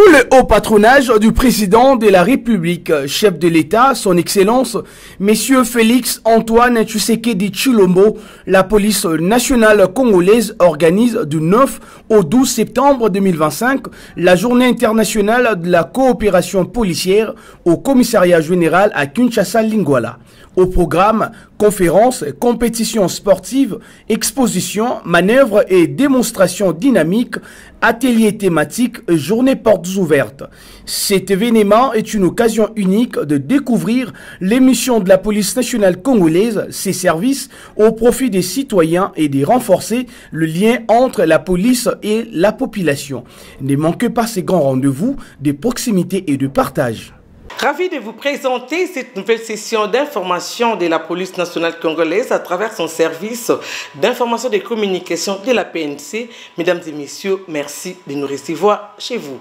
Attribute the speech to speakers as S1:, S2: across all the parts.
S1: Sous le haut patronage du président de la République, chef de l'État, son Excellence, Monsieur Félix Antoine Tshisekedi Tshilombo, la police nationale congolaise organise du 9 au 12 septembre 2025 la journée internationale de la coopération policière au commissariat général à Kinshasa-Lingwala. Au programme, conférences, compétitions sportives, expositions, manœuvres et démonstrations dynamiques, ateliers thématiques, journées portes ouvertes. Cet événement est une occasion unique de découvrir les missions de la police nationale congolaise, ses services au profit des citoyens et de renforcer le lien entre la police et la population. Ne manquez pas ces grands rendez-vous de proximité et de partage.
S2: Ravi de vous présenter cette nouvelle session d'information de la police nationale congolaise à travers son service d'information et de communication de la PNC. Mesdames et messieurs, merci de nous recevoir chez vous.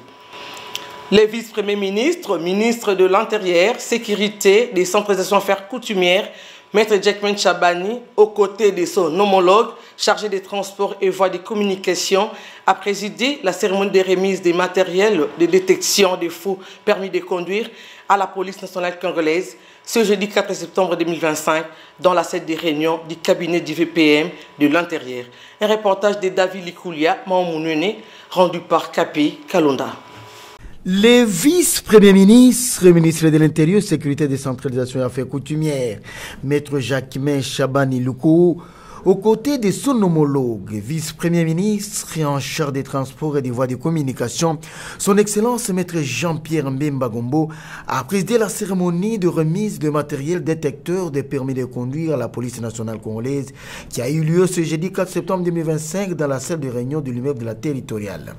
S2: Les vice-premiers ministres, ministres de l'Intérieur, Sécurité, décentralisation affaires coutumières, Maître Jackman Chabani, aux côtés de son homologue, chargé des transports et voies de communication, a présidé la cérémonie de remise des matériels de détection des faux permis de conduire à la police nationale congolaise ce jeudi 4 septembre 2025 dans la salle des réunions du cabinet du VPM de l'Intérieur. Un reportage de David Likoulia, Maoumounene, rendu par Kapi Kalonda.
S3: Les vice-premiers ministres, ministre de l'Intérieur, Sécurité, décentralisation et affaires coutumières, Maître Jacquemin Chabani Loukou, aux côtés de son homologue, vice-premier ministre en charge des transports et des voies de communication, son Excellence Maître Jean-Pierre Mbemba Gombo, a présidé la cérémonie de remise de matériel détecteur des permis de conduire à la police nationale congolaise qui a eu lieu ce jeudi 4 septembre 2025 dans la salle de réunion de l'immeuble de la territoriale.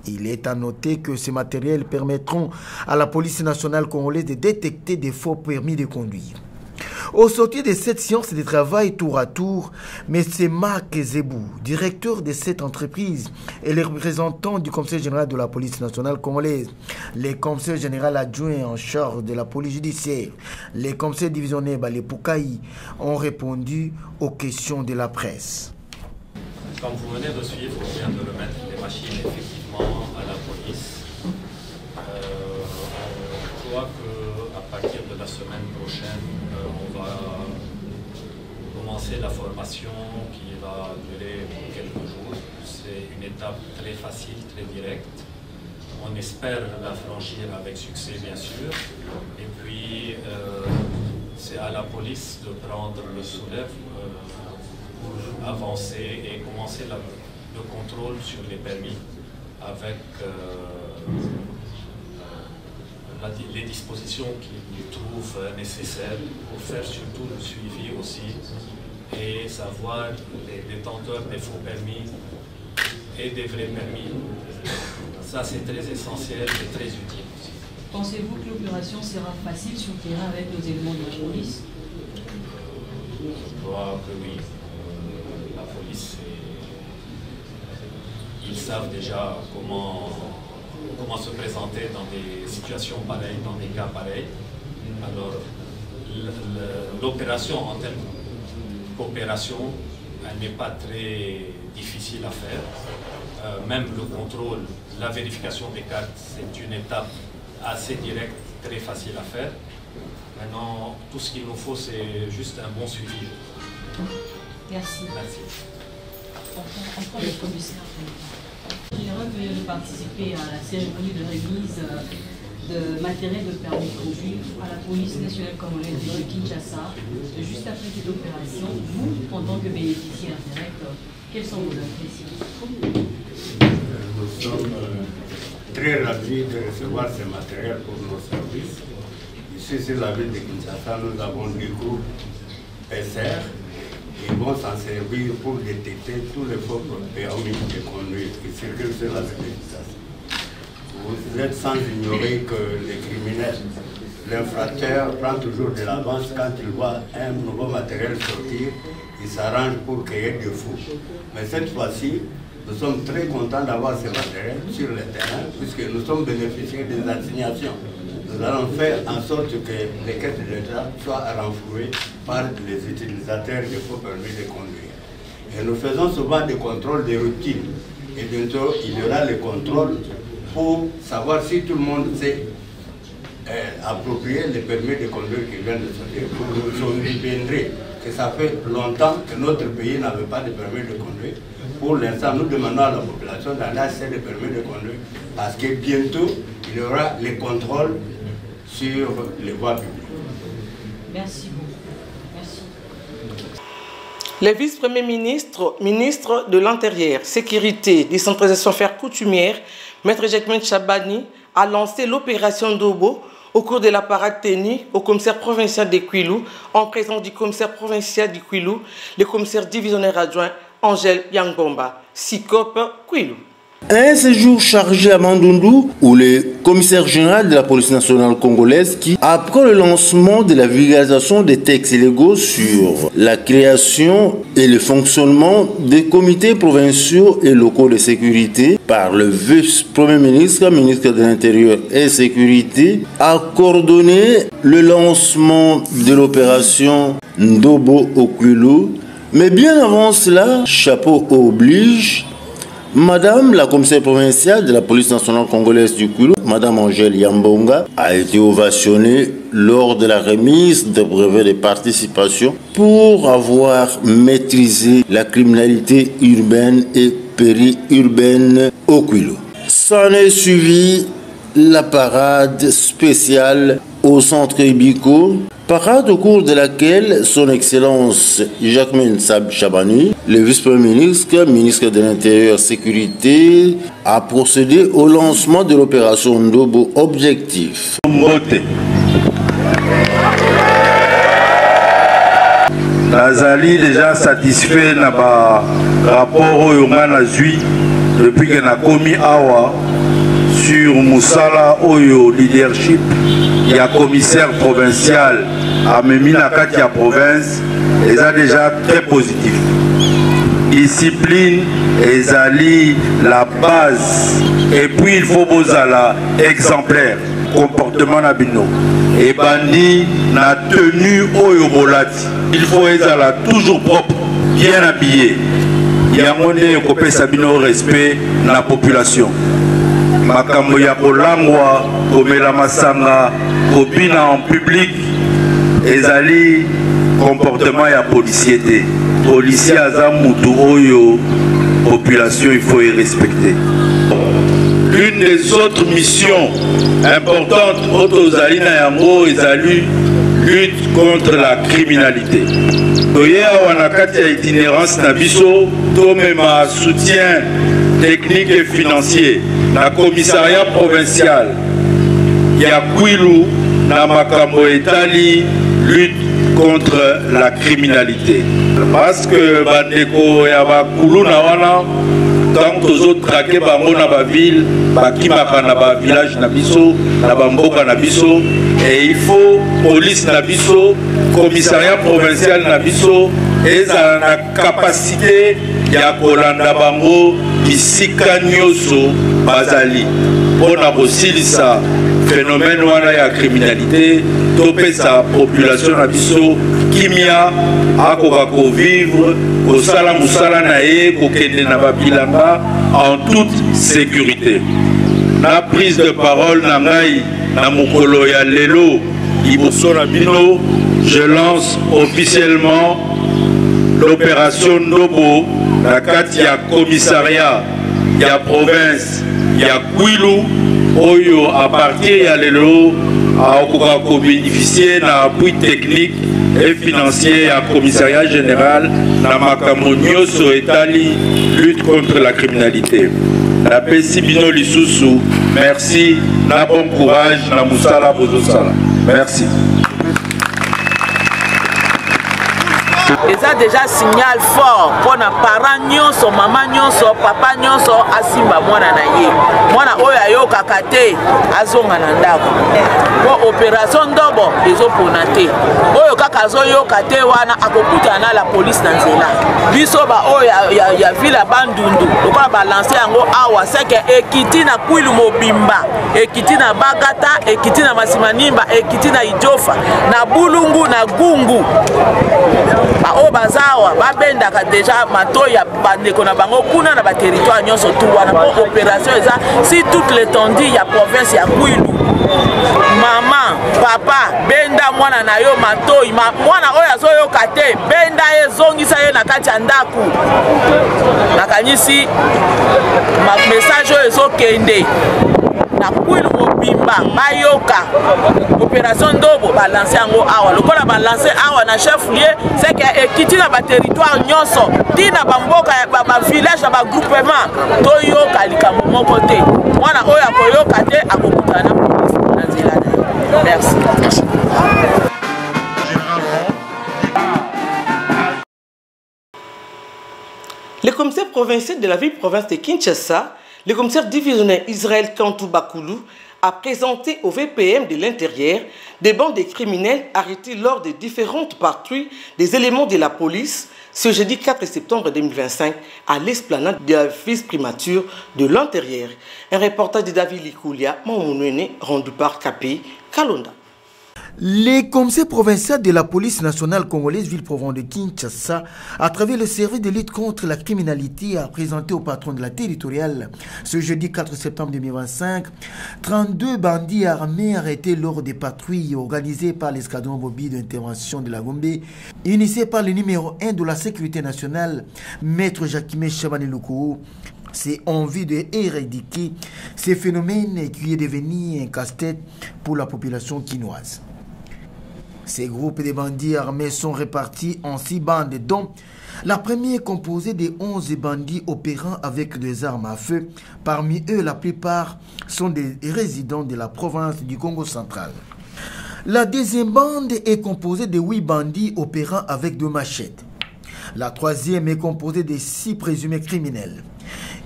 S3: Il est à noter que ces matériels permettront à la police nationale congolaise de détecter des faux permis de conduire. Au sortir de cette séance de travail tour à tour, M. Marc Zebou, directeur de cette entreprise, et les représentants du Conseil général de la police nationale congolaise, les conseils généraux adjoints en charge de la police judiciaire, les conseils divisionnaires Balé Poukaï ont répondu aux questions de la presse.
S4: Comme vous venez de suivre, on vient de remettre les machines effectivement à la police. Je crois qu'à partir de la semaine prochaine, on va commencer la formation qui va durer quelques jours. C'est une étape très facile, très directe. On espère la franchir avec succès, bien sûr. Et puis, c'est à la police de prendre le soulève pour avancer et commencer le contrôle sur les permis avec les dispositions qu'ils trouvent nécessaires pour faire surtout le suivi aussi et savoir les détenteurs des faux permis et des vrais permis. Ça, c'est très essentiel et très utile.
S5: Pensez-vous que l'opération sera facile sur le terrain avec nos éléments de la police?
S4: Je crois que oui. La police, ils savent déjà comment se présenter dans des situations pareilles, dans des cas pareils. Alors, l'opération en termes de coopération, elle n'est pas très difficile à faire. Même le contrôle, la vérification des cartes, c'est une étape assez directe, très facile à faire. Maintenant, tout ce qu'il nous faut, c'est juste un bon suivi.
S5: Merci.
S4: Merci.
S5: Encore le commissaire. Général vient de participer à la cérémonie de remise de matériel de permis de conduire à la police nationale congolaise de Kinshasa. Juste après cette opération, vous, en tant que bénéficiaire direct, quelles sont vos impressions?
S6: Nous sommes très ravis de recevoir ce matériel pour nos services. Ici, sur la ville de Kinshasa, nous avons des groupes SR. Ils vont s'en servir pour détecter tous les faux permis de conduire qui circulent sur la circulation. Vous êtes sans ignorer que les criminels, l'infracteur prend toujours de l'avance quand il voit un nouveau matériel sortir, il s'arrange pour créer des fous. Mais cette fois-ci, nous sommes très contents d'avoir ce matériel sur le terrain puisque nous sommes bénéficiaires des assignations. Nous allons faire en sorte que les caisses de l'État soient renflouées par les utilisateurs de faux permis de conduire. Et nous faisons souvent des contrôles de routine. Et bientôt, il y aura le contrôle pour savoir si tout le monde s'est approprié les permis de conduire qui viennent de sortir. Vous nous souviendrez que ça fait longtemps que notre pays n'avait pas de permis de conduire. Pour l'instant, nous demandons à la population d'aller acheter des permis de conduire parce que bientôt, il y aura les contrôles sur les voies publiques.
S5: Merci beaucoup. Merci.
S2: Les vice-premiers ministres, ministres de l'Intérieur, Sécurité, Décentralisation Affaires coutumières, Maître Jacquemin Chabani, a lancé l'opération Ndobo au cours de la parade tenue au commissaire provincial de Kwilu, en présence du commissaire provincial du Kwilu, le commissaire divisionnaire adjoint Angèle Yangbomba, SICOP Kwilu.
S7: Un séjour chargé à Mandundu où le commissaire général de la police nationale congolaise qui, après le lancement de la vulgarisation des textes légaux sur la création et le fonctionnement des comités provinciaux et locaux de sécurité par le vice-premier ministre, ministre de l'Intérieur et Sécurité, a coordonné le lancement de l'opération Ndobo au Kwilu. Mais bien avant cela, chapeau oblige, Madame la commissaire provinciale de la police nationale congolaise du Kwilu, Madame Angèle Yangbomba, a été ovationnée lors de la remise de brevets de participation pour avoir maîtrisé la criminalité urbaine et périurbaine au Kwilu. S'en est suivi la parade spéciale au centre Ibiko, parade au cours de laquelle son Excellence Jacquemin Chabani, le vice-premier ministre, ministre de l'Intérieur et Sécurité, a procédé au lancement de l'opération Ndobo Objectif.
S8: Nazali déjà satisfait na ba rapport oyo nga nazwi depuis que na komi awa sur Moussala oyo leadership ya commissaire provincial à Memina Katia province est déjà très positif. Discipline ezali la base et puis il faut bozala exemplaire comportement na bino et bandi na tenue oyo bolati il faut ezala toujours propre bien habillé yango nde kopesa bino respect na population makambo ya kolangwa komela masanga kobina en public ezali comportement ya policier te policier aza mutu oyo population il faut y respecter. L'une des autres missions importantes aux Alina Yango ezali lutte contre la criminalité. Toyea wanakati ya itinérance na biso to mema soutien technique et financier na commissariat provincial ya Kwilu na makambo etali lutte contre la criminalité. Parce que bandeko ya bakulu na wana tant aux autres traqués bango na ba ville bakimaka na ba village na biso na bamboka na biso et il faut police na biso commissariat provincial na biso ezala na capacité ya kolanda bango bisika nyonso bazali mpona kosilisa phénomène wana ya criminalité topesa population na biso kimia akoka kovivre kosala mosala na ye kokende na babilanga en toute sécurité. Na prise de parole na ngai na mokolo ya lelo liboso na bino je lance officiellement l'opération Ndobo na kati ya commissariat ya province ya Kwilu oyo à partir ya lelo akoka ko bénéficier na appui technique et financier à commissariat général na makambo nyonso etali lutte contre la criminalité. La pesi bino lisusu merci na bon courage na musala bozosala merci.
S9: Eza déjà signal fort pour na parents nyonso mama nyonso papa nyonso asimba mwana na ye mwana oyo ayokaka te azonga na ndako po opération Ndobo ezopona te oyo kaka azoyoka te wana akokutana na la police na nzela biso ba oyo ya ville Bandundu lokola balancer yango awa seke ekiti na Kwilu mobimba ekiti na Bagata ekiti na Masimanimba ekiti na Ijofa na Bulungu na Gungu o bazawa babendaka déjà matoya bandeko na bango kuna na ba territoire nyonso tout wana po opération eza si toute l'étendue ya province ya Kwilu. Maman, papa, benda mwana na yo matoi, mwana oyo azoyoka te, benda ye zongisa ye na kati ya ndaku. Nakanisi ma message oyo ezokende na Kwilu mobimba bayoka opération Ndobo balancer yango awa lokola balancer awa na chef lieu c'est que ekiti na ba territoire nyonso tina bamboka ba village na ba groupement toyoka likambo moko te mwana oyo akoyoka te akokutana na police na nzela na yo. Merci.
S2: Le commissaire provincial de la ville-province de Kinshasa, le commissaire divisionnaire Israël Kantou Bakoulou, a présenté au VPM de l'Intérieur des bandes de criminels arrêtés lors de différentes patrouilles des éléments de la police ce jeudi 4 septembre 2025 à l'esplanade de la vice-primature de l'Intérieur. Un reportage de David Likoulia, Mamounouene, rendu par KPI Kalonda.
S3: Les commissaires provinciaux de la police nationale congolaise ville-province de Kinshasa, à travers le service de lutte contre la criminalité, a présenté au patron de la territoriale ce jeudi 4 septembre 2025 32 bandits armés arrêtés lors des patrouilles organisées par l'escadron mobile d'intervention de la Gombe, initié par le numéro 1 de la sécurité nationale, Maître Jacquemin Chabaneloko. C'est en vue d'éradiquer ces phénomènes qui est devenu un casse-tête pour la population quinoise. Ces groupes de bandits armés sont répartis en 6 bandes, dont la première est composée de 11 bandits opérant avec des armes à feu. Parmi eux, la plupart sont des résidents de la province du Congo central. La deuxième bande est composée de 8 bandits opérant avec 2 machettes. La troisième est composée de 6 présumés criminels.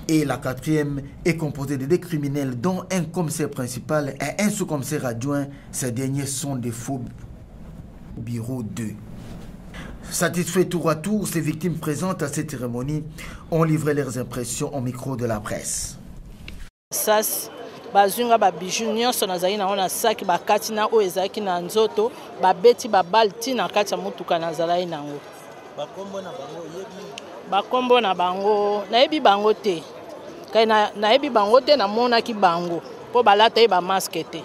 S3: Et la quatrième est composée de 2 criminels, dont un commissaire principal et un sous-commissaire adjoint. Ces derniers sont des faux bureau 2. Satisfaits tour à tour, ces victimes présentes à cette cérémonie ont livré leurs impressions au micro de la presse.
S10: Sas bazunga ba bijou nyonso nazali na ona saki bakati na o ezaki na nzoto babeti babalti na kati ya mutuka nazalai nango. Bakombo na bango nayebi bango te. Kai nayebi bango te na mona ki bango po balata e ba masque te.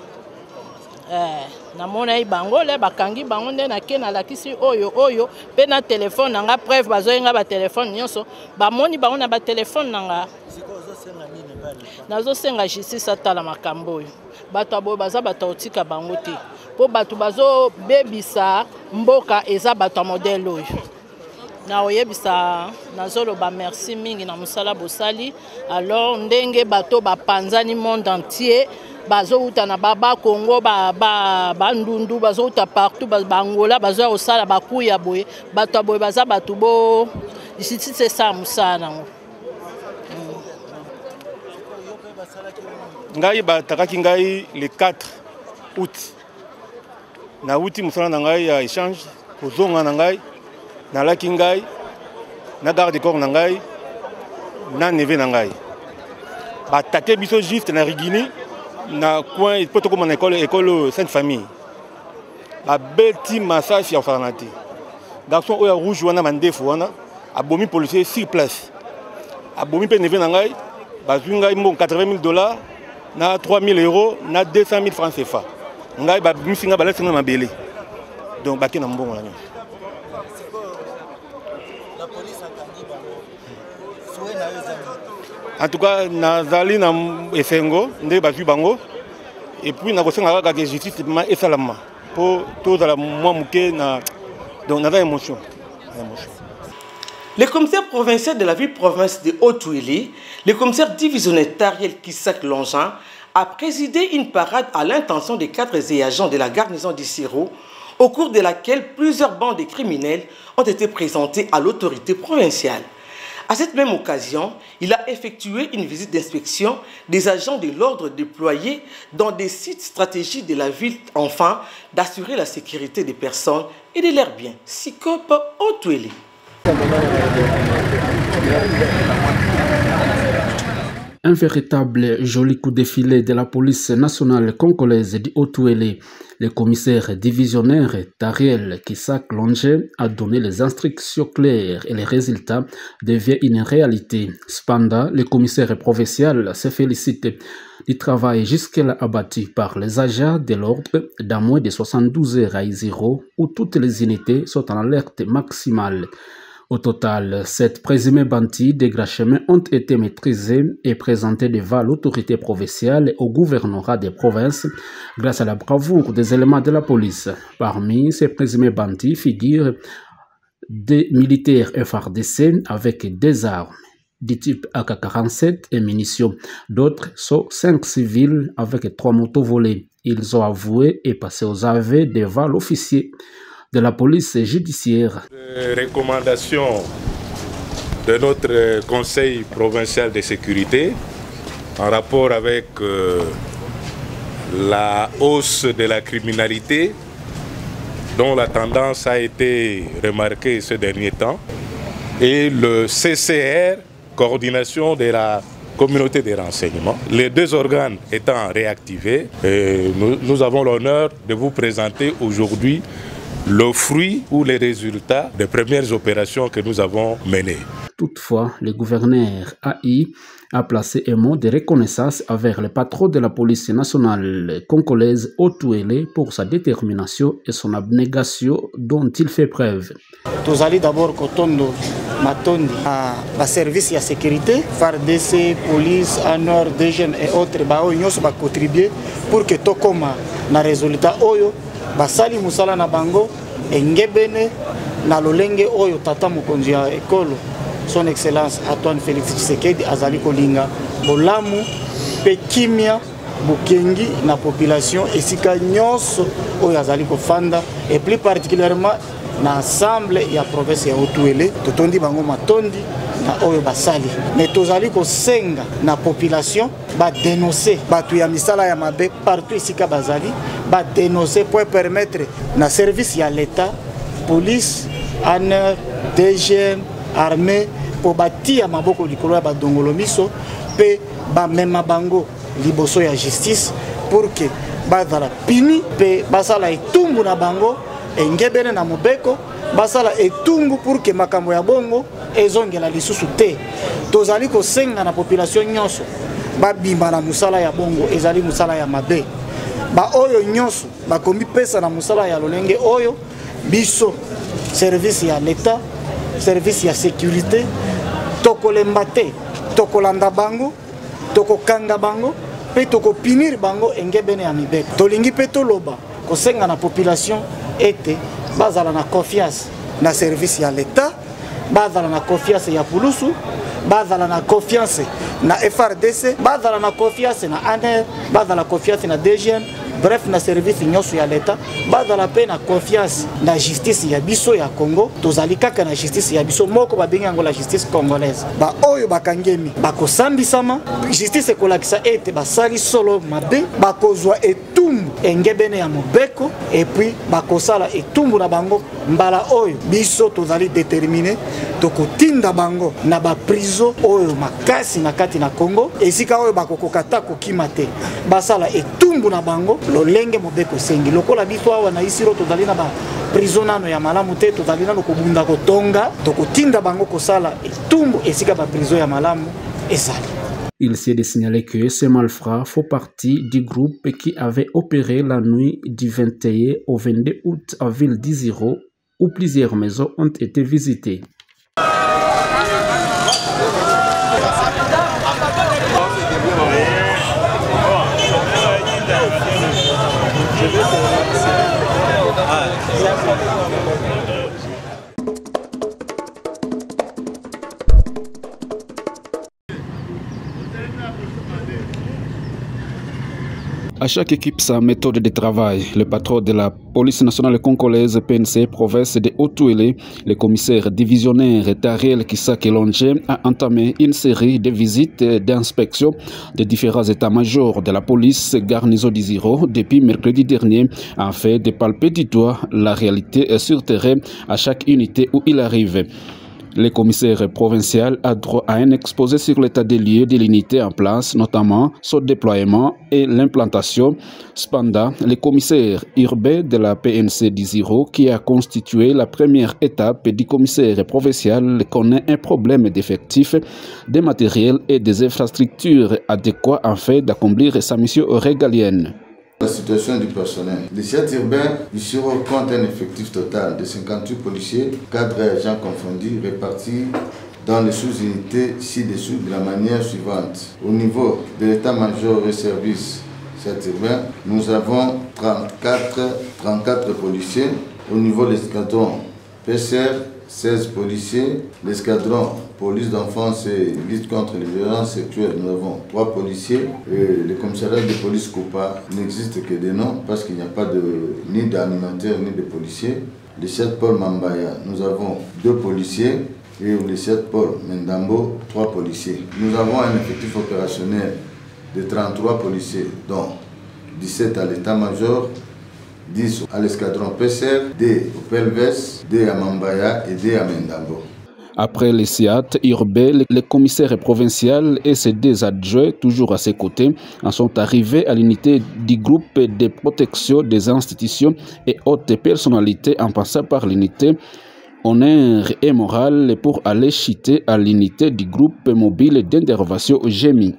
S10: Na mona i bango le bakangi bango nde na ke na lakisi oyo pe na telefone nanga preuve bazoyenga ba telefone nyonso ba moni bango na ba telefone nanga nazo senga justice atala makambo oyo bato abo baza bato otika bango te po bato bazo bebisa mboka eza bato modèle oyo na oyebisa nazolo ba merci mingi na musala bosali alors ndenge bato bapanzani monde entier bazo uta na baba Congo ba ndundu bazo uta partout bangola bazo osala bakuya boye bato aboye baza bato bo justice ça musana
S11: ngai batakaki ngai le 4 août na uti musana na ngai ya échange kozonga na ngai na laki ngai na garde corps na ngai na neve na ngai batake biso juste na rigini na coin poto comme na école Sainte Famille ba beti massage ya farnati garçon oya rouge wana mandefu wana abomi policier sur place abomi pe neve na ngai bazunga mo $80,000 na €3,000 na €200,000 francs CFA ngai ba misinga ba lasinga mabele donc ba kena mbongo na nyonso. La police akangi bango soué na ezami. En tout cas, nazali na esengo nde bazwi bango et puis na kosenga kaka justice et salama pour tout la moi muke na donc na émotion.
S2: Le commissaire provincial de la ville-province de Haut-Ouili, le commissaire divisionnaire Tariel Kissak Longean, a présidé une parade à l'intention des 4 agents de la garnison d'Issiro, au cours de laquelle plusieurs bandes de criminels ont été présentés à l'autorité provinciale. À cette même occasion, il a effectué une visite d'inspection des agents de l'ordre déployés dans des sites stratégiques de la ville afin d'assurer la sécurité des personnes et de leurs biens. Sikop Haut-Ouili.
S12: Un véritable joli coup de filet de la police nationale congolaise du Haut-Ouélé. Le commissaire divisionnaire Tariel Kisak Longe a donné les instructions claires et les résultats deviennent une réalité. Cependant, le commissaire provincial se félicite du travail jusque-là abattu par les agents de l'ordre dans moins de 72 heures à Isiro où toutes les unités sont en alerte maximale. Au total, 7 présumés bandits de grands chemins ont été maîtrisés et présentés devant l'autorité provinciale et au gouvernorat des provinces grâce à la bravoure des éléments de la police. Parmi ces présumés bandits figurent des militaires FARDC avec des armes du type AK-47 et munitions. D'autres sont 5 civils avec 3 motos volées. Ils ont avoué et passé aux aveux devant l'officier de la police judiciaire.
S13: Les recommandations de notre Conseil provincial de sécurité en rapport avec la hausse de la criminalité dont la tendance a été remarquée ces derniers temps et le CCR, coordination de la communauté des renseignements. Les 2 organes étant réactivés, nous avons l'honneur de vous présenter aujourd'hui le fruit ou les résultats des premières opérations que nous avons menées.
S12: Toutefois, le gouverneur AI a placé un mot de reconnaissance envers le patron de la police nationale congolaise Haut-Ouélé pour sa détermination et son abnégation dont il fait preuve.
S14: Nous allons d'abord kotondo matondi à la service de sécurité, FARDC, police, ANOR, DGM et autres, nous va contribuer pour que tout comme na résultat oyo basali musala na bango engebene na lolenge oyo tata mokonzi ya ekolo son excellence Antoine Félix Tshisekedi azali kolinga bolamu pe kimia bukengi na population esika nyonso oyo azali kofanda et plus particulièrement na ensemble ya province ya Haut-Ouélé totondi bango matondi na oyo basali mais tozali kosenga na population ba dénoncer batu ya misala ya mabe partout esika bazali ba dénoncer pour permettre na service ya l'État, police, ANR, DGM, armée pour batia maboko likolo ya badongolo miso pe ba mema bango liboso ya justice pour que bazala pini pe basala etumbu na bango engebene na mobeko basala etumbu pour que makambo ya bongo ezongela lisusu te. Tozali kosenga na population nyonso babimba na musala ya bongo ezali musala ya mabe. Ba oyo nyonso bakomi pesa na musala ya lolenge oyo biso service ya l'État, service ya sécurité tokolemba te, tokolanda bango, tokokanga bango pe tokopinir bango engebene ya mibeko. Tolingi pe toloba kosenga na population ete bazala na confiance na service ya l'État, bazala na confiance ya pulusu, bazala na confiance na FARDC, bazala na confiance na ANR, bazala na confiance na DGM, bref na service nyonso ya l'État, bazala pe na confiance na justice ya biso ya Congo. Tozali kaka na justice ya biso moko babengi yango la justice congolaise. Ba oyo bakangemi bakosambisama, justice ekolakisa ete basali solo mabe, bakozwa etumbu engebene ya mobeko et puis bakosala etumbu na bango mbala oyo biso tozali déterminé tokotinda bango na ba prison oyo makasi na kati na Congo esika oyo bakokokata kokima te basala etumbu na bango lolenge mobeko sengi lokola biso awa na isiro tozali na ba prison nano ya malamu te tozali na kobunda kotonga tokotinda bango kosala etumbu esika ba prison ya malamu esali.
S12: Il s'est de signaler que ces malfrats font partie du groupe qui avait opéré la nuit du 21 au 22 août à ville d'Isiro où plusieurs maisons ont été visitées. À chaque équipe sa méthode de travail. Le patron de la police nationale congolaise PNC, province de Haut-Ouélé, le commissaire divisionnaire Tariel Kisak Longe a entamé une série de visites d'inspection des différents états-majors de la police garnison d'Isiro depuis mercredi dernier, afin de palper du doigt la réalité sur terrain à chaque unité où il arrive. Le commissaire provincial a droit à un exposé sur l'état des lieux de l'unité en place, notamment son déploiement et l'implantation. Cependant, le commissaire urbain de la PNC d'Iziro, qui a constitué la première étape du commissaire provincial, connaît un problème d'effectifs, de matériel et des infrastructures adéquats afin d'accomplir sa mission régalienne.
S15: La situation du personnel. Le CIAT urbain du Siro compte un effectif total de 58 policiers, cadres et agents confondus, répartis dans les sous-unités ci-dessous de la manière suivante. Au niveau de l'état-major et service CIAT urbain, nous avons 34 policiers. Au niveau de l'escadron PCR, 16 policiers. L'escadron police d'enfance et lutte contre les violences sexuelles, nous avons 3 policiers. Et le commissariat de police Coupa n'existe que des noms parce qu'il n'y a pas ni d'animateur ni de policiers. Le CIAT Paul Mambaya, nous avons 2 policiers. Et le CIAT Paul Mendambo, 3 policiers. Nous avons un effectif opérationnel de 33 policiers, dont 17 à l'état-major, 10 à l'escadron PCR, 2 au Pelves, 2 à Mambaya et 2 à Mendambo.
S12: Après les CIAT urbains, le commissaire provincial et ses 2 adjoints, toujours à ses côtés, en sont arrivés à l'unité du groupe de protection des institutions et hautes personnalités en passant par l'unité honneur et morale pour aller chiter à l'unité du groupe mobile d'intervention GEMI.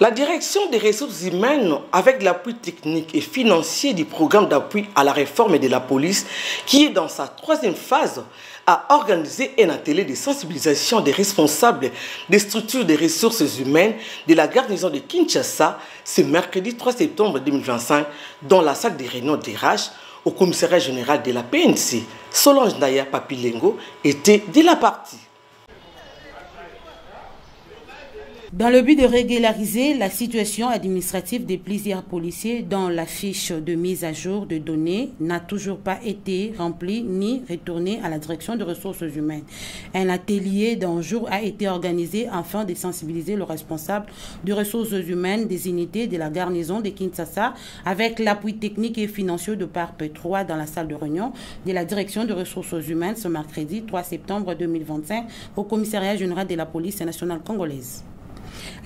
S2: La direction des ressources humaines, avec l'appui technique et financier du programme d'appui à la réforme de la police, qui est dans sa 3e phase, a organisé un atelier de sensibilisation des responsables des structures des ressources humaines de la garnison de Kinshasa ce mercredi 3 septembre 2025 dans la salle des réunions d'IRH au commissariat général de la PNC. Solange Naya Papilengo était de la partie.
S16: Dans le but de régulariser la situation administrative des plusieurs policiers dont la fiche de mise à jour de données n'a toujours pas été remplie ni retournée à la direction des ressources humaines. Un atelier d'un jour a été organisé afin de sensibiliser le responsable des ressources humaines des unités de la garnison de Kinshasa avec l'appui technique et financier de PARP 3 dans la salle de réunion de la direction des ressources humaines ce mercredi 3 septembre 2025 au commissariat général de la police nationale congolaise.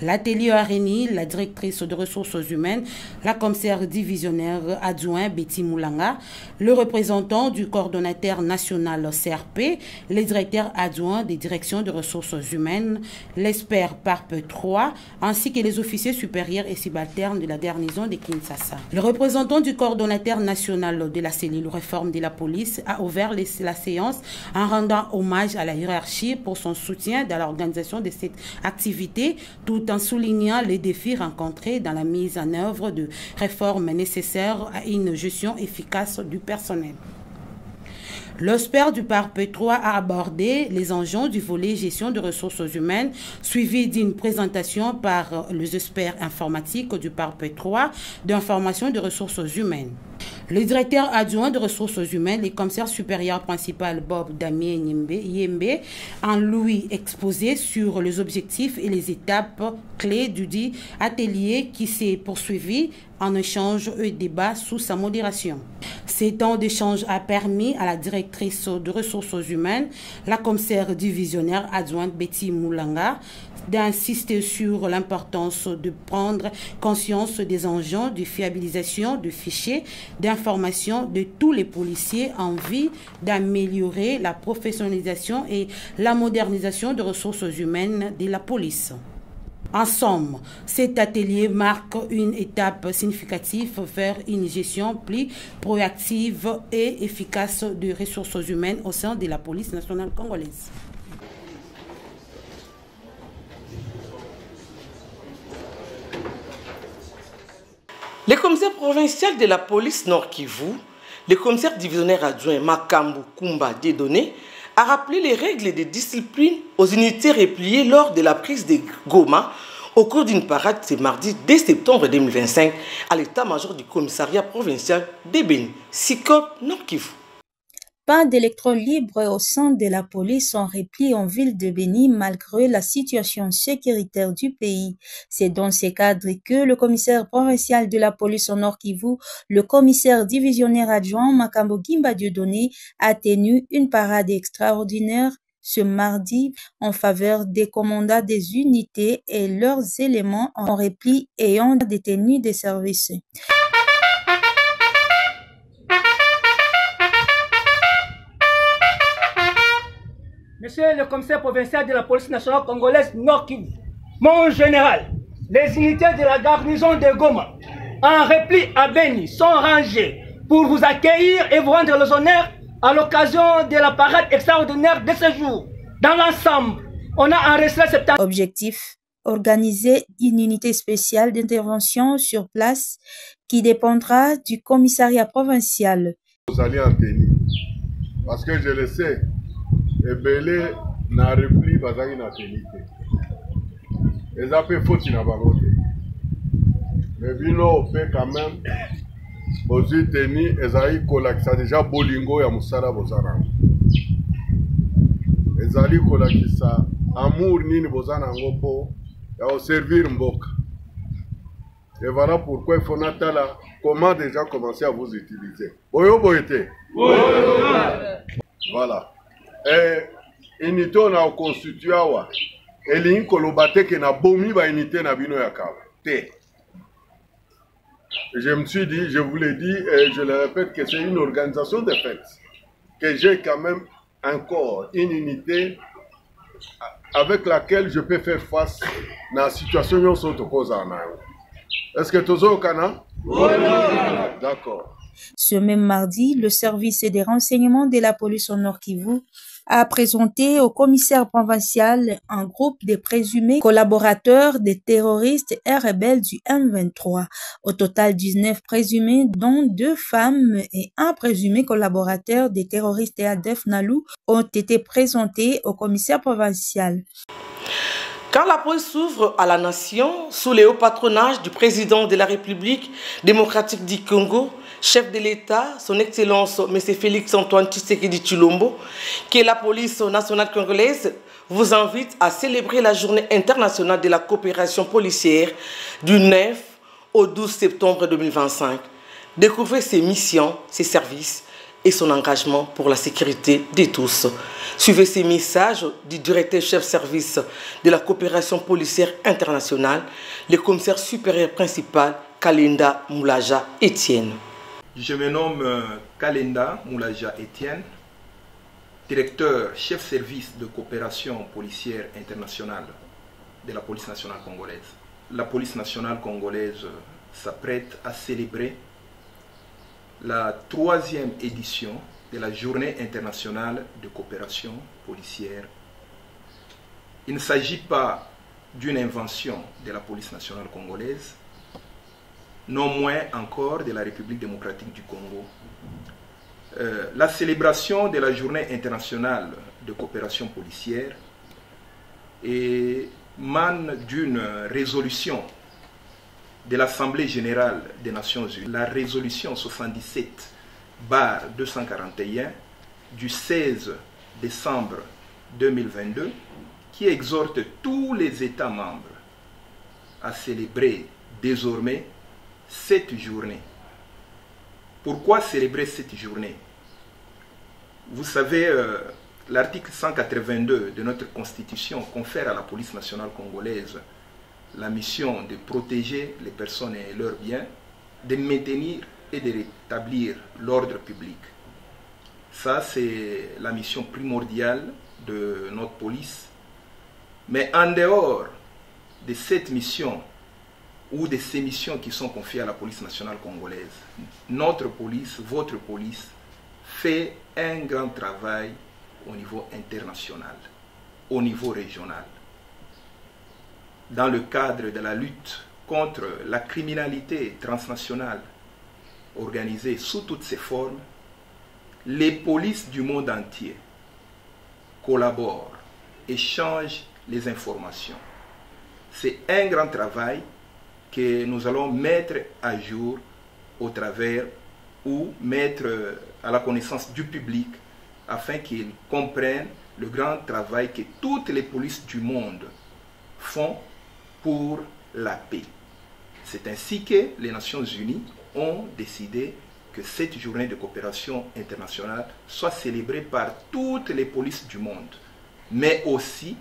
S16: L'atelier a réuni la directrice de ressources humaines, la commissaire divisionnaire adjoint Betty Moulanga, le représentant du coordonnateur national CRP, les directeurs adjoints des directions de ressources humaines, l'expert PARP 3, ainsi que les officiers supérieurs et subalternes de la garnison de Kinshasa. Le représentant du coordonnateur national de la cellule réforme de la police a ouvert la séance en rendant hommage à la hiérarchie pour son soutien dans l'organisation de cette activité, tout en soulignant les défis rencontrés dans la mise en œuvre de réformes nécessaires à une gestion efficace du personnel. L'expert du PARP 3 a abordé les enjeux du volet gestion de ressources humaines, suivi d'une présentation par les experts informatiques du PARP 3 d'information de ressources humaines. Le directeur adjoint de ressources humaines, le commissaire supérieur principal Bob Damien Yembe, en lui exposé sur les objectifs et les étapes clés du dit atelier qui s'est poursuivi en échange et débat sous sa modération. Ces temps d'échange a permis à la directrice de ressources humaines, la commissaire divisionnaire adjointe Betty Moulanga, d'insister sur l'importance de prendre conscience des enjeux de fiabilisation de fichiers d'information de tous les policiers en vue d'améliorer la professionnalisation et la modernisation des ressources humaines de la police. En somme, cet atelier marque une étape significative vers une gestion plus proactive et efficace des ressources humaines au sein de la police nationale congolaise.
S2: Le commissaire provincial de la police Nord Kivu, le commissaire divisionnaire adjoint Makambu Kumba Dedonné, a rappelé les règles de discipline aux unités repliées lors de la prise de Goma au cours d'une parade ce mardi 2 septembre 2025 à l'état-major du commissariat provincial de Beni, Sikop Nord Kivu.
S17: Pas d'électrons libres au sein de la police en repli en ville de Beni malgré la situation sécuritaire du pays. C'est dans ces cadres que le commissaire provincial de la police au Nord Kivu, le commissaire divisionnaire adjoint Makambo Gimba Dieudonné, a tenu une parade extraordinaire ce mardi en faveur des commandants des unités et leurs éléments en repli ayant détenu des services.
S18: Monsieur le commissaire provincial de la police nationale congolaise Nord Kivu, mon général, les unités de la garnison de Goma en repli à Beni sont rangées pour vous accueillir et vous rendre les honneurs à l'occasion de la parade extraordinaire de ce jour. Dans l'ensemble, on a enregistré cette...
S17: Objectif, organiser une unité spéciale d'intervention sur place qui dépendra du commissariat provincial.
S19: Vous allez en tenir, parce que je le sais, Ebele na repli bazali na tenite. Les appels faut na bangote. Mais bino fait quand même bozi teni ezali kolakisa déjà bolingo ya musara bozana. Ezali kolakisa amour nini bozana ngopo ya servir mboka. Et voilà pourquoi il faut natala comment déjà commencer à vous utiliser. Oyo boyete. Voilà. Unité on a constitué awa elingi koloba te ke na bomi ba unité na bino ya kawa te. Je me suis dit, je vous l'ai dit et je le répète que c'est une organisation de fait que j'ai quand même encore une unité avec laquelle je peux faire face à la situation où sont au cause en Aïe. Est-ce que tous au Cana? Oui. D'accord.
S17: Ce même mardi, le service des renseignements de la police au Nord Kivu a présenté au commissaire provincial un groupe de présumés collaborateurs des terroristes et rebelles du M23. Au total, 19 présumés, dont 2 femmes et un présumé collaborateur des terroristes et ADF Nalu, ont été présentés au commissaire provincial.
S2: Quand la police s'ouvre à la nation, sous le haut patronage du président de la République démocratique du Congo, chef de l'État, son Excellence M. Félix-Antoine Tshisekedi Tshilombo, qui est la police nationale congolaise, vous invite à célébrer la journée internationale de la coopération policière du 9 au 12 septembre 2025. Découvrez ses missions, ses services et son engagement pour la sécurité de tous. Suivez ces messages du directeur chef service de la coopération policière internationale, le commissaire supérieur principal Kalenda Moulaja Etienne.
S20: Je me nomme Kalenda Moulaja Etienne, directeur chef service de coopération policière internationale de la police nationale congolaise. La police nationale congolaise s'apprête à célébrer la 3e édition de la Journée internationale de coopération policière. Il ne s'agit pas d'une invention de la police nationale congolaise, non moins encore de la République démocratique du Congo. La célébration de la Journée internationale de coopération policière émane d'une résolution de l'Assemblée générale des Nations unies, la résolution 77/241 du 16 décembre 2022, qui exhorte tous les États membres à célébrer désormais cette journée. Pourquoi célébrer cette journée? Vous savez, l'article 182 de notre Constitution confère à la police nationale congolaise la mission de protéger les personnes et leurs biens, de maintenir et de rétablir l'ordre public. Ça, c'est la mission primordiale de notre police. Mais en dehors de cette mission, ou de ces missions qui sont confiées à la police nationale congolaise, notre police, votre police, fait un grand travail au niveau international, au niveau régional. Dans le cadre de la lutte contre la criminalité transnationale organisée sous toutes ses formes, les polices du monde entier collaborent, échangent les informations. C'est un grand travail que nous allons mettre à jour au travers ou mettre à la connaissance du public afin qu'ils comprennent le grand travail que toutes les polices du monde font pour la paix. C'est ainsi que les Nations Unies ont décidé que cette journée de coopération internationale soit célébrée par toutes les polices du monde, mais aussi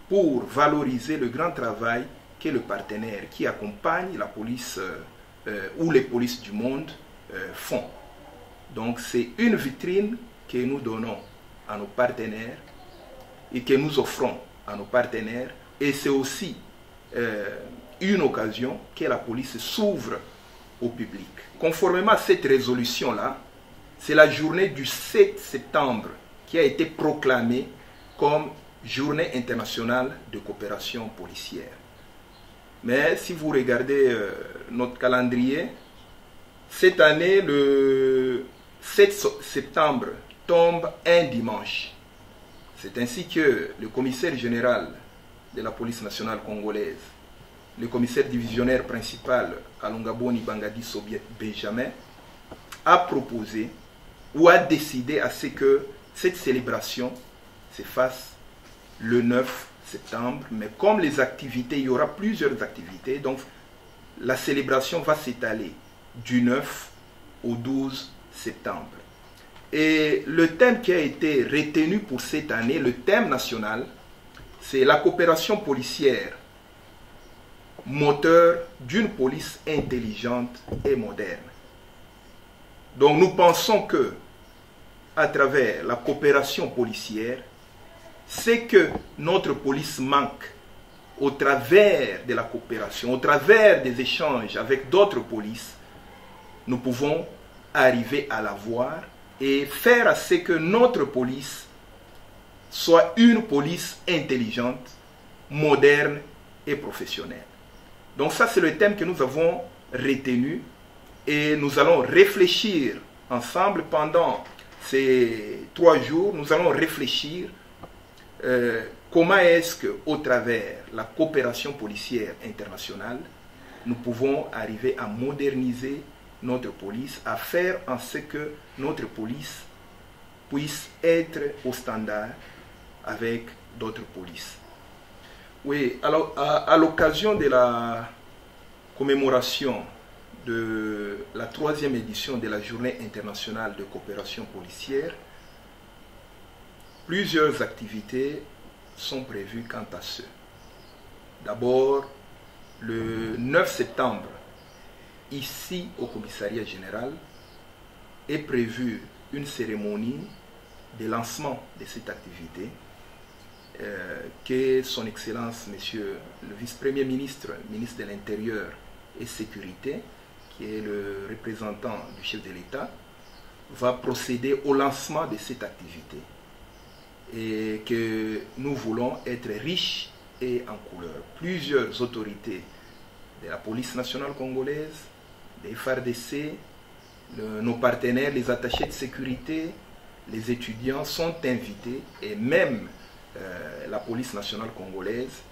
S20: pour valoriser le grand travail que le partenaire qui accompagne la police ou les polices du monde font. Donc c'est une vitrine que nous donnons à nos partenaires et que nous offrons à nos partenaires, et c'est aussi une occasion que la police s'ouvre au public. Conformément à cette résolution-là, c'est la journée du 7 septembre qui a été proclamée comme Journée internationale de coopération policière. Mais si vous regardez notre calendrier, cette année, le 7 septembre tombe un dimanche. C'est ainsi que le commissaire général de la police nationale congolaise, le commissaire divisionnaire principal Alongaboni Bangadi Benjamin, a proposé ou a décidé à ce que cette célébration se fasse le 9 septembre. Mais comme les activités, il y aura plusieurs activités, donc la célébration va s'étaler du 9 au 12 septembre. Et le thème qui a été retenu pour cette année, le thème national, c'est la coopération policière, moteur d'une police intelligente et moderne. Donc nous pensons que, à travers la coopération policière, c'est que notre police manque au travers de la coopération, au travers des échanges avec d'autres polices, nous pouvons arriver à l'avoir et faire à ce que notre police soit une police intelligente, moderne et professionnelle. Donc ça, c'est le thème que nous avons retenu et nous allons réfléchir ensemble pendant ces 3 jours. Nous allons réfléchir comment est-ce qu'au travers la coopération policière internationale, nous pouvons arriver à moderniser notre police, à faire en sorte que notre police puisse être au standard avec d'autres polices. Oui, alors à l'occasion de la commémoration de la 3e édition de la Journée internationale de coopération policière, plusieurs activités sont prévues quant à ce. D'abord, le 9 septembre, ici au commissariat général, est prévue une cérémonie de lancement de cette activité que son Excellence, Monsieur le Vice-Premier ministre, ministre de l'Intérieur et Sécurité, qui est le représentant du chef de l'État, va procéder au lancement de cette activité. Et que nous voulons être riches et en couleur. Plusieurs autorités de la police nationale congolaise, des FARDC, nos partenaires, les attachés de sécurité, les étudiants sont invités, et même la police nationale congolaise,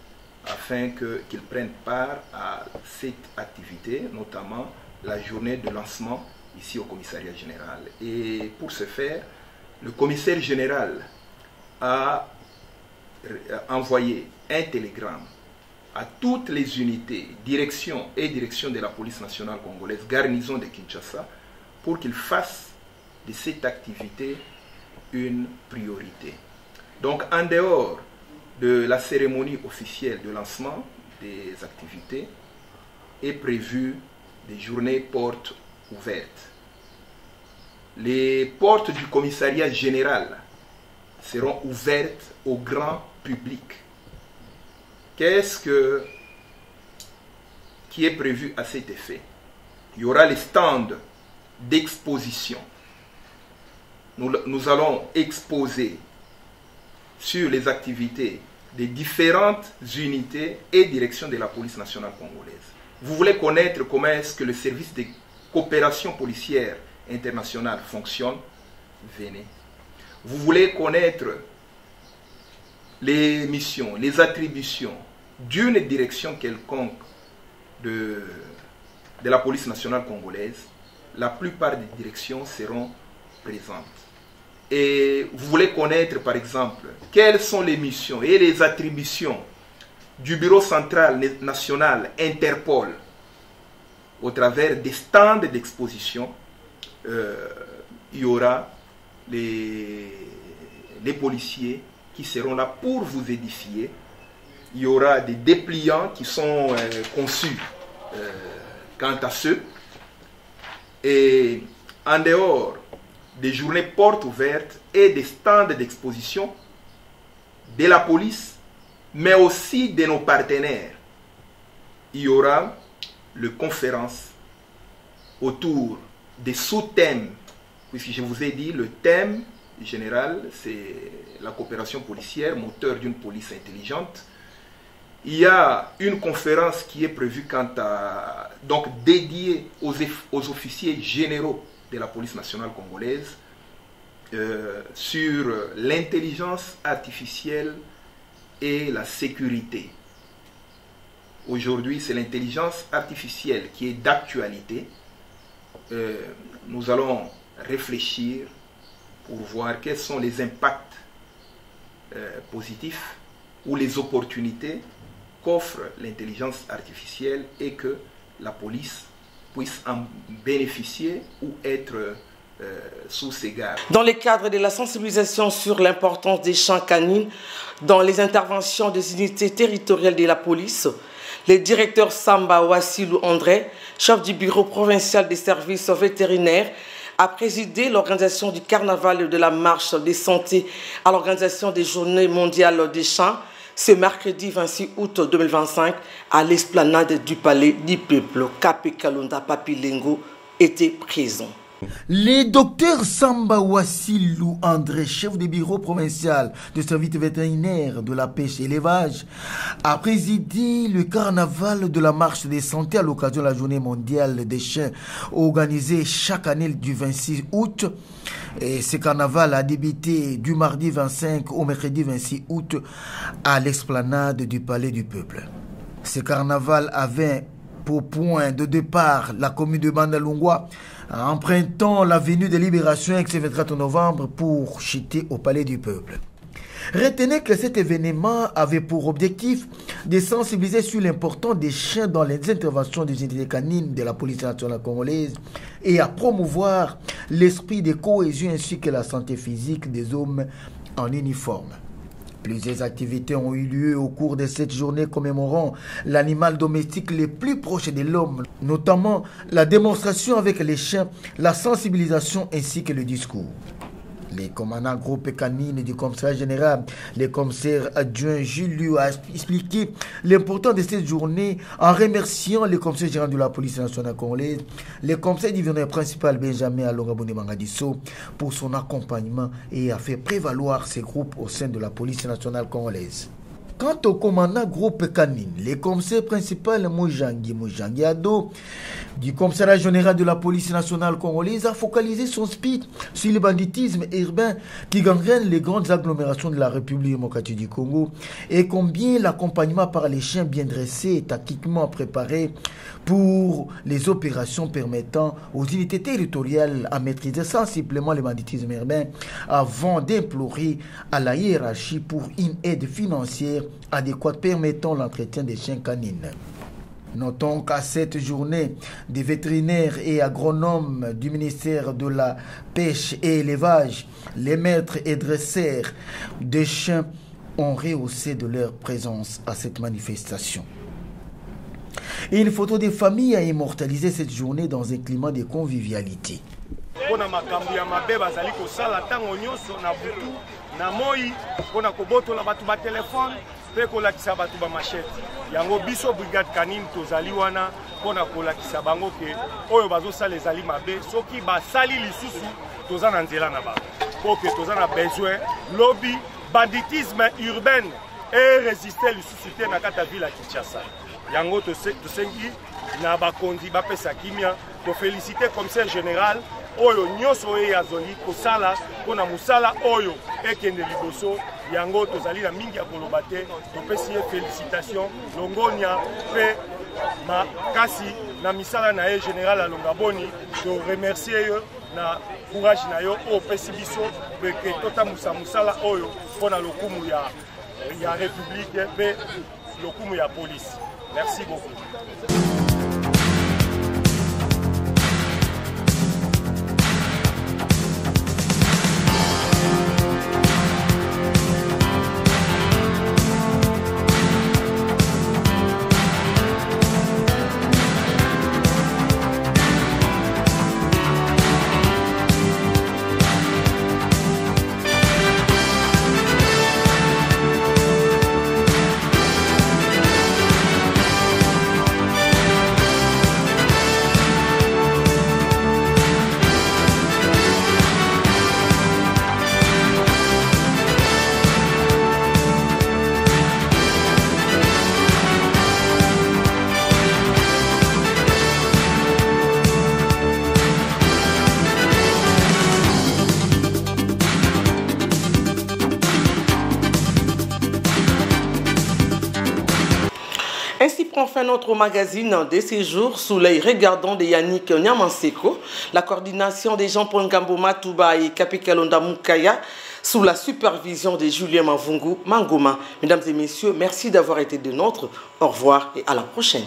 S20: afin qu'ils prennent part à cette activité, notamment la journée de lancement ici au commissariat général. Et pour ce faire, le commissaire général a envoyé un télégramme à toutes les unités, direction et direction de la police nationale congolaise, garnison de Kinshasa, pour qu'ils fassent de cette activité une priorité. Donc en dehors de la cérémonie officielle de lancement des activités, est prévu des journées portes ouvertes. Les portes du commissariat général seront ouvertes au grand public. Qu'est-ce qui est prévu à cet effet? Il y aura les stands d'exposition. Nous allons exposer sur les activités des différentes unités et directions de la police nationale congolaise. Vous voulez connaître comment est-ce que le service de coopération policière internationale fonctionne? Venez. Vous voulez connaître les missions, les attributions d'une direction quelconque de la police nationale congolaise? La plupart des directions seront présentes. et vous voulez connaître par exemple quelles sont les missions et les attributions du Bureau central national Interpol au travers des stands d'exposition, il y aura les policiers qui seront là pour vous édifier. Il y aura des dépliants qui sont conçus quant à ceux. Et en dehors des journées portes ouvertes et des stands d'exposition de la police, mais aussi de nos partenaires, il y aura les conférences autour des sous-thèmes, puisque je vous ai dit, le thème général, c'est la coopération policière, moteur d'une police intelligente. Il y a une conférence qui est prévue donc dédiée aux officiers généraux de la police nationale congolaise sur l'intelligence artificielle et la sécurité. Aujourd'hui, c'est l'intelligence artificielle qui est d'actualité. Nous allons réfléchir pour voir quels sont les impacts positifs ou les opportunités qu'offre l'intelligence artificielle et que la police puisse en bénéficier ou être sous ses gardes.
S2: Dans le cadre de la sensibilisation sur l'importance des champs canines dans les interventions des unités territoriales de la police, le directeur Samba Wassilou André, chef du bureau provincial des services vétérinaires, a présidé l'organisation du carnaval de la marche des santé à l'organisation des journées mondiales des champs ce mercredi 26 août 2025 à l'esplanade du Palais du Peuple. Kapé Kalonda Papilengo était présent.
S3: Le docteur Samba Wassilou André, chef du bureau provincial de services vétérinaires de la pêche et l'élevage, a présidé le carnaval de la marche des santé à l'occasion de la journée mondiale des chiens organisée chaque année du 26 août. Et ce carnaval a débuté du mardi 25 au mercredi 26 août à l'esplanade du Palais du Peuple. Ce carnaval avait pour point de départ la commune de Bandalungwa, empruntant l'avenue de Libération avec ce 24 novembre pour chuter au Palais du Peuple. Retenez que cet événement avait pour objectif de sensibiliser sur l'importance des chiens dans les interventions des unités canines de la police nationale congolaise et à promouvoir l'esprit de cohésion ainsi que la santé physique des hommes en uniforme. Plusieurs activités ont eu lieu au cours de cette journée commémorant l'animal domestique le plus proche de l'homme, notamment la démonstration avec les chiens, la sensibilisation ainsi que le discours. Les commandants groupe canine du commissariat général, le commissaire adjoint Jules a expliqué l'importance de cette journée en remerciant le commissaire général de la police nationale congolaise, le commissaire divisionnaire principal Benjamin Alongabone Mangadiso pour son accompagnement et a fait prévaloir ces groupes au sein de la police nationale congolaise. Quant au commandant groupe canine, le commissaire principal Mojangi Ado du commissariat général de la police nationale congolaise a focalisé son speed sur le banditisme urbain qui gangrène les grandes agglomérations de la République démocratique du Congo et combien l'accompagnement par les chiens bien dressés est tactiquement préparé pour les opérations permettant aux unités territoriales à maîtriser sensiblement le banditisme urbain avant d'implorer à la hiérarchie pour une aide financière adéquate permettant l'entretien des chiens canines. Notons qu'à cette journée, des vétérinaires et agronomes du ministère de la Pêche et Élevage, les maîtres et dresseurs des chiens ont rehaussé de leur présence à cette manifestation. Une photo des familles a immortalisé cette journée dans un climat de convivialité.
S11: Pe kolakisa batu ba machete yango biso brigade canine tozali wana pona kolakisa bango ke oyo bazosala ezali mabe soki basali lisusu toza na nzela na bango po ke toza na besoin lobby banditisme urbain et résister lisusu te na kata ville ya Kinshasa yango tosengi na bakonzi bapesa kimia to féliciter commissaire général oyo nyonso oyo azongi kosala pona musala oyo ekende liboso yango tozali na mingi ya koloba te topesi ye félicitation longonia mpe makasi na misala na ye général Alonga Boni to remercier yo na courage na yo opesi biso peke totambusa musala oyo mpona lokumu ya république mpe lokumu ya police. Merci beaucoup.
S2: Ainsi prend fin notre magazine de ces jours sous l'œil regardant de Yannick Nyamanseko, la coordination des Jean-Paul Ngamboma Touba et Kapi Kalonda Mukaya sous la supervision de Julien Mavungu Mangoma. Mesdames et messieurs, merci d'avoir été de nôtres. Au revoir et à la prochaine.